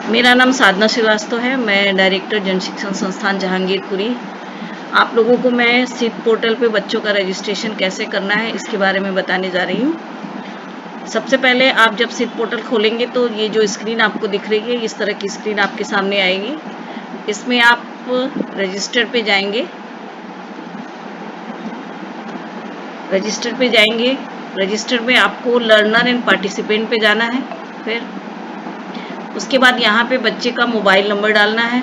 मेरा नाम साधना श्रीवास्तव है। मैं डायरेक्टर जन शिक्षण संस्थान जहांगीरपुरी। आप लोगों को मैं सिट पोर्टल पे बच्चों का रजिस्ट्रेशन कैसे करना है इसके बारे में बताने जा रही हूँ। सबसे पहले आप जब सिट पोर्टल खोलेंगे तो ये जो स्क्रीन आपको दिख रही है, इस तरह की स्क्रीन आपके सामने आएगी। इसमें आप रजिस्टर पे जाएंगे। रजिस्टर में आपको लर्नर एंड पार्टिसिपेंट पे जाना है। फिर उसके बाद यहाँ पे बच्चे का मोबाइल नंबर डालना है।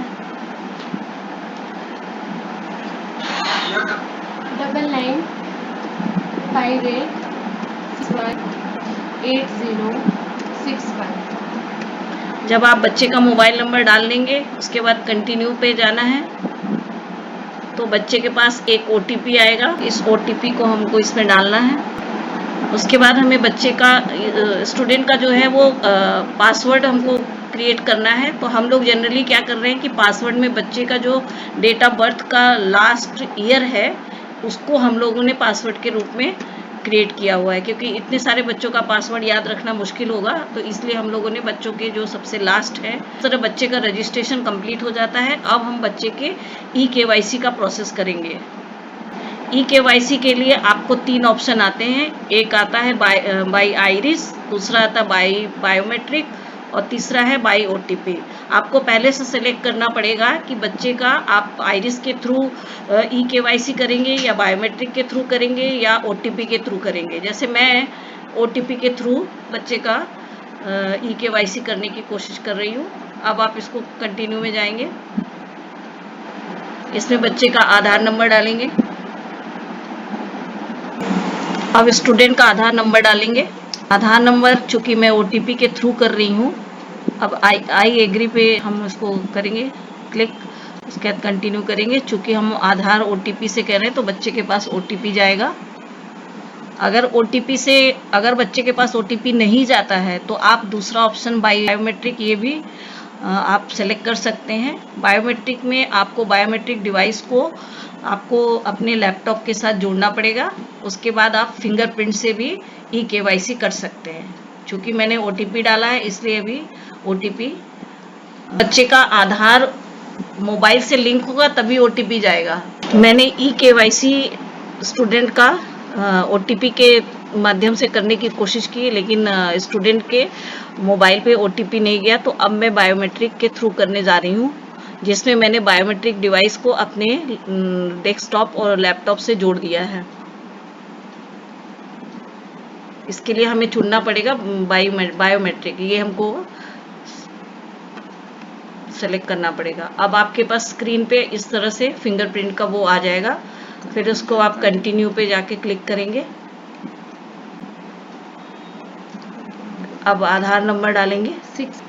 9958061806 जब आप बच्चे का मोबाइल नंबर डाल लेंगे उसके बाद कंटिन्यू पे जाना है तो बच्चे के पास एक OTP आएगा। इस OTP को हमको इसमें डालना है। उसके बाद हमें बच्चे का स्टूडेंट का जो है वो पासवर्ड हमको क्रिएट करना है। तो हम लोग जनरली क्या कर रहे हैं कि पासवर्ड में बच्चे का जो डेट ऑफ बर्थ का लास्ट ईयर है उसको हम लोगों ने पासवर्ड के रूप में क्रिएट किया हुआ है, क्योंकि इतने सारे बच्चों का पासवर्ड याद रखना मुश्किल होगा, तो इसलिए हम लोगों ने बच्चों के जो सबसे लास्ट है। इस तरह बच्चे का रजिस्ट्रेशन कंप्लीट हो जाता है। अब हम बच्चे के eKYC का प्रोसेस करेंगे। eKYC के लिए आपको 3 ऑप्शन आते हैं। एक आता है बाय आइरिस, दूसरा आता है बाय बायोमेट्रिक और तीसरा है बाय OTP। आपको पहले से सेलेक्ट करना पड़ेगा कि बच्चे का आप आइरिस के थ्रू eKYC करेंगे या बायोमेट्रिक के थ्रू करेंगे या OTP के थ्रू करेंगे। जैसे मैं OTP के थ्रू बच्चे का eKYC करने की कोशिश कर रही हूँ। अब आप इसको कंटिन्यू में जाएंगे। इसमें बच्चे का आधार नंबर डालेंगे। अब स्टूडेंट का आधार नंबर डालेंगे। आधार नंबर चूंकि मैं OTP के थ्रू कर रही हूँ, अब आई एग्री पे हम उसको करेंगे क्लिक। उसके बाद कंटिन्यू करेंगे। चूंकि हम आधार OTP से कह रहे हैं तो बच्चे के पास OTP जाएगा। अगर बच्चे के पास OTP नहीं जाता है तो आप दूसरा ऑप्शन बायोमेट्रिक, ये भी आप सेलेक्ट कर सकते हैं। बायोमेट्रिक में आपको बायोमेट्रिक डिवाइस को आपको अपने लैपटॉप के साथ जोड़ना पड़ेगा। उसके बाद आप फिंगरप्रिंट से भी eKYC कर सकते हैं। चूंकि मैंने OTP डाला है इसलिए अभी OTP, बच्चे का आधार मोबाइल से लिंक होगा तभी OTP जाएगा। मैंने eKYC स्टूडेंट का OTP के माध्यम से करने की कोशिश की, लेकिन स्टूडेंट के मोबाइल पे OTP नहीं गया। तो अब मैं बायोमेट्रिक के थ्रू करने जा रही हूँ, जिसमें मैंने बायोमेट्रिक डिवाइस को अपने डेस्कटॉप और लैपटॉप से जोड़ दिया है। इसके लिए हमें चुनना पड़ेगा बायोमेट्रिक, ये हमको सेलेक्ट करना पड़ेगा। अब आपके पास स्क्रीन पे इस तरह से फिंगरप्रिंट का वो आ जाएगा। फिर उसको आप कंटिन्यू पे जाके क्लिक करेंगे। अब आधार नंबर डालेंगे 6।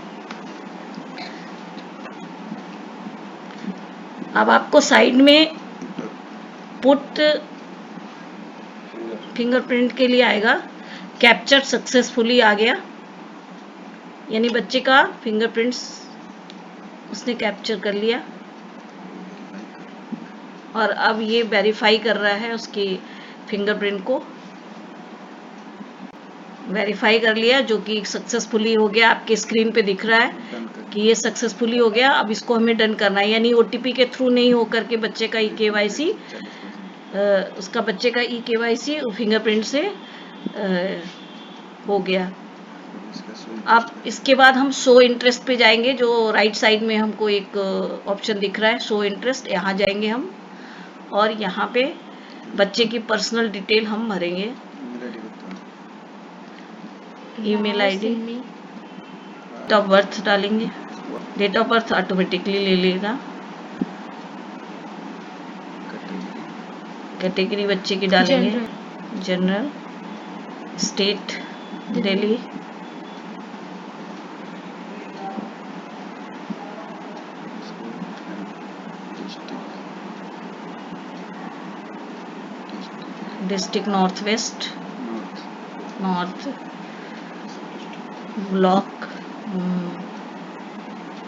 अब आपको साइड में पुट फिंगरप्रिंट के लिए आएगा कैप्चर सक्सेसफुली आ गया, यानी बच्चे का फिंगरप्रिंट्स उसने कैप्चर कर लिया। और अब ये वेरीफाई कर रहा है उसकी फिंगरप्रिंट को। वेरीफाई कर लिया, जो कि सक्सेसफुली हो गया। आपके स्क्रीन पे दिख रहा है कि ये सक्सेसफुली हो गया। अब इसको हमें डन करना है, यानी OTP के थ्रू नहीं होकर के बच्चे का eKYC, उसका बच्चे का eKYC फिंगरप्रिंट से हो गया। अब इसके बाद हम शो इंटरेस्ट पे जाएंगे। जो राइट साइड में हमको एक ऑप्शन दिख रहा है शो इंटरेस्ट, यहाँ जाएंगे हम और यहाँ पे बच्चे की पर्सनल डिटेल हम भरेंगे। Email ID, date of birth डालेंगे। डेट ऑफ बर्थ ऑटोमेटिकली ले लेगा। कैटेगरी बच्चे की डालेंगे general, state Delhi, district north west, north block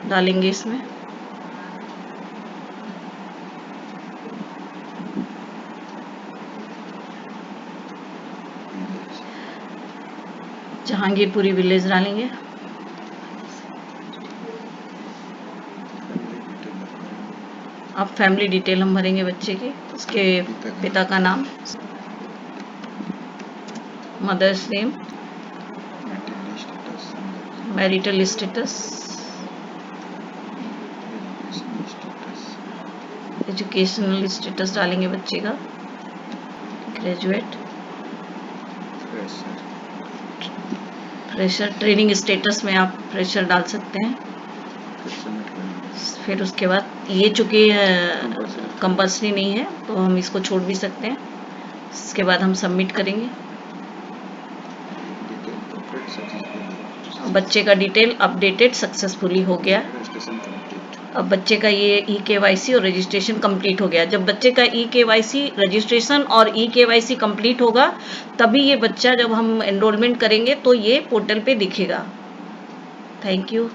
डालेंगे इसमें। जहांगीरपुरी विलेज डालेंगे। अब फैमिली डिटेल हम भरेंगे बच्चे की, उसके पिता का नाम, mother's name, marital status, educational status डालेंगे बच्चे का, ग्रेजुएट, फ्रेशर, ट्रेनिंग स्टेटस में आप फ्रेशर डाल सकते हैं। फिर उसके बाद ये चूँकि कंपल्सरी नहीं है तो हम इसको छोड़ भी सकते हैं। इसके बाद हम सबमिट करेंगे। बच्चे का डिटेल अपडेटेड सक्सेसफुली हो गया। अब बच्चे का ये eKYC और रजिस्ट्रेशन कंप्लीट हो गया। जब बच्चे का eKYC रजिस्ट्रेशन और eKYC कंप्लीट होगा तभी ये बच्चा, जब हम एनरोलमेंट करेंगे तो ये पोर्टल पे दिखेगा। Thank you.